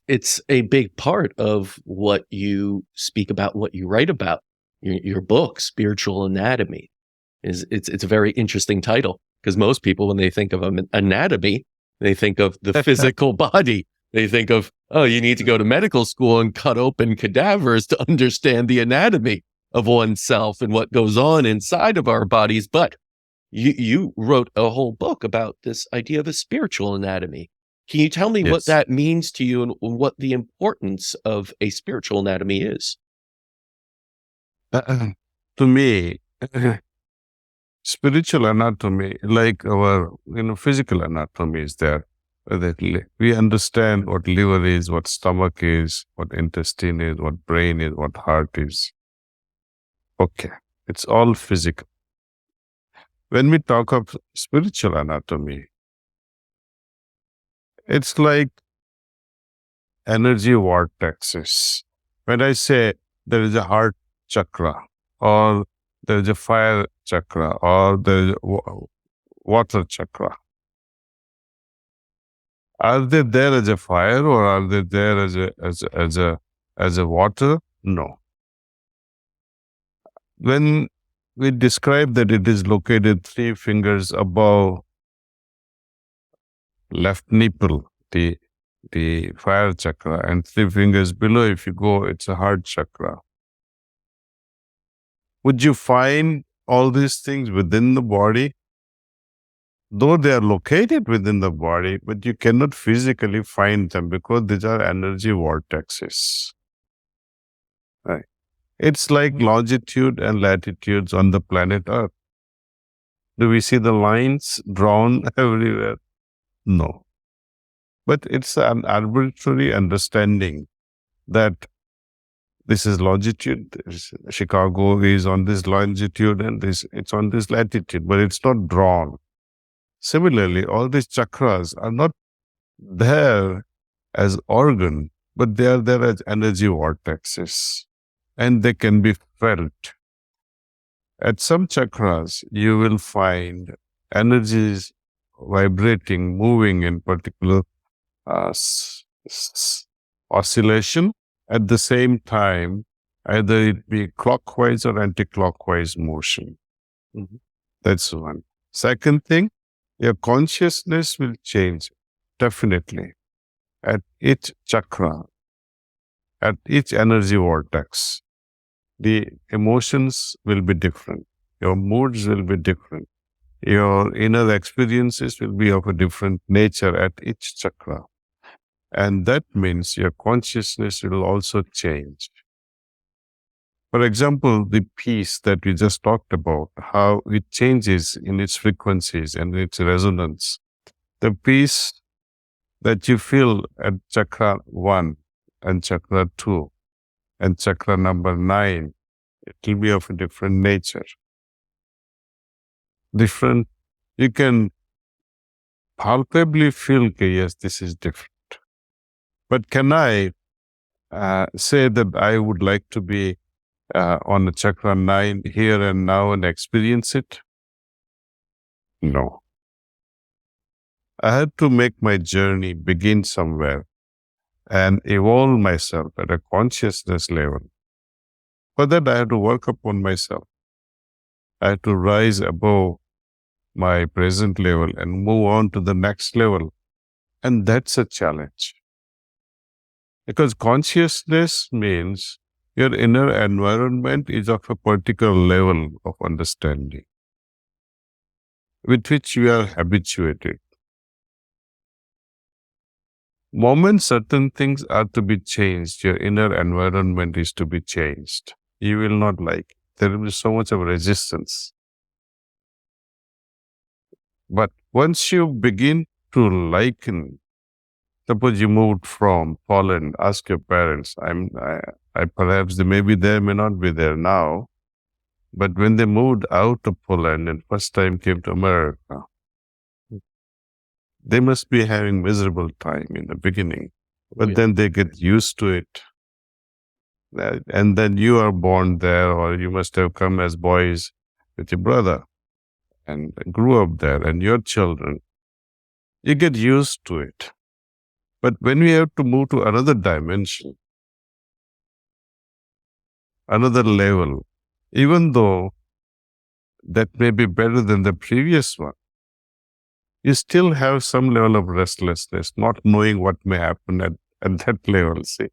it's a big part of what you speak about, what you write about. Your book, Spiritual Anatomy, it's a very interesting title, because most people, when they think of anatomy, they think of the physical body. They think of, oh, you need to go to medical school and cut open cadavers to understand the anatomy of oneself and what goes on inside of our bodies. But you wrote a whole book about this idea of a spiritual anatomy. Can you tell me what Yes. that means to you and what the importance of a spiritual anatomy is? To me, spiritual anatomy, like our physical anatomy, is there. That we understand what liver is, what stomach is, what intestine is, what brain is, what heart is. Okay, it's all physical. When we talk of spiritual anatomy, it's like energy vortexes. When I say there is a heart chakra, or there is a fire chakra, or there is a water chakra, are they there as a fire, or are they there as a water? No. When we describe that it is located 3 fingers above left nipple, the fire chakra, and 3 fingers below, if you go, it's a heart chakra. Would you find all these things within the body? Though they are located within the body, but you cannot physically find them because these are energy vortexes. Right. It's like longitude and latitudes on the planet Earth. Do we see the lines drawn everywhere? No. But it's an arbitrary understanding that this is longitude, Chicago is on this longitude, and it's on this latitude, but it's not drawn. Similarly, all these chakras are not there as organ, but they are there as energy vortexes, and they can be felt. At some chakras, you will find energies vibrating, moving in particular oscillation. At the same time, either it be clockwise or anti-clockwise motion. Mm-hmm. That's one. Second thing, your consciousness will change, definitely. At each chakra, at each energy vortex, the emotions will be different. Your moods will be different. Your inner experiences will be of a different nature at each chakra. And that means your consciousness will also change. For example, the peace that we just talked about, how it changes in its frequencies and its resonance. The peace that you feel at chakra 1 and chakra 2 and chakra number 9, it will be of a different nature. Different, you can palpably feel, okay, yes, this is different. But can I say that I would like to be on the chakra 9 here and now and experience it? No. I had to make my journey begin somewhere and evolve myself at a consciousness level. For that, I had to work upon myself. I had to rise above my present level and move on to the next level. And that's a challenge. Because consciousness means your inner environment is of a particular level of understanding with which you are habituated. Moment certain things are to be changed, your inner environment is to be changed. You will not like it. There will be so much of resistance. But once you begin to liken, suppose you moved from Poland, ask your parents, I perhaps they may be there, may not be there now. But when they moved out of Poland and first time came to America, they must be having miserable time in the beginning. But then they get used to it. And then you are born there, or you must have come as boys with your brother and grew up there, and your children. You get used to it. But when we have to move to another dimension, another level, even though that may be better than the previous one, you still have some level of restlessness, not knowing what may happen at that level, see.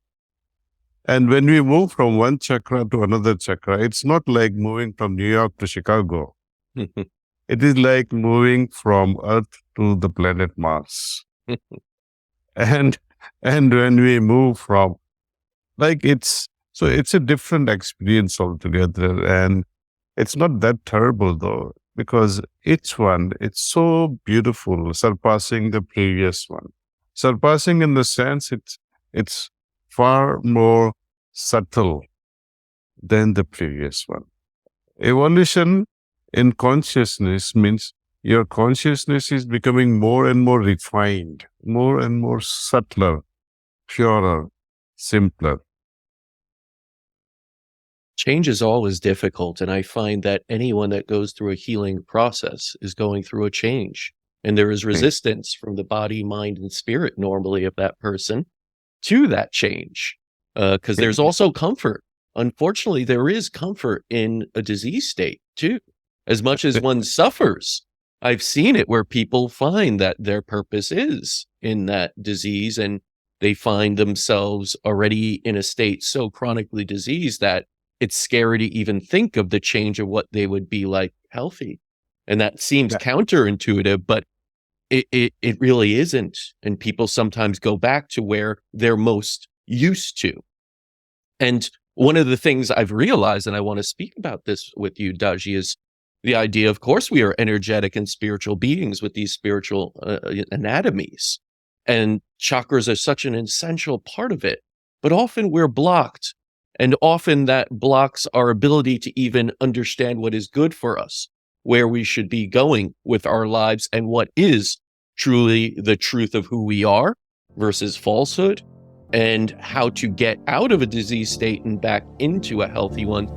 And when we move from one chakra to another chakra, it's not like moving from New York to Chicago. It is like moving from Earth to the planet Mars. and when we move from, like, it's a different experience altogether. And it's not that terrible though, because each one, it's so beautiful, surpassing the previous one. Surpassing in the sense it's far more subtle than the previous one. Evolution in consciousness means your consciousness is becoming more and more refined, more and more subtler, purer, simpler. Change is always difficult, and I find that anyone that goes through a healing process is going through a change. And there is resistance from the body, mind, and spirit normally of that person to that change, because there's also comfort. Unfortunately, there is comfort in a disease state too. As much as one suffers, I've seen it where people find that their purpose is in that disease, and they find themselves already in a state so chronically diseased that it's scary to even think of the change of what they would be like healthy. And that seems counterintuitive, but it really isn't. And people sometimes go back to where they're most used to. And one of the things I've realized, and I want to speak about this with you, Daaji, is the idea, of course, we are energetic and spiritual beings with these spiritual anatomies. And chakras are such an essential part of it. But often we're blocked. And often that blocks our ability to even understand what is good for us, where we should be going with our lives, and what is truly the truth of who we are versus falsehood, and how to get out of a disease state and back into a healthy one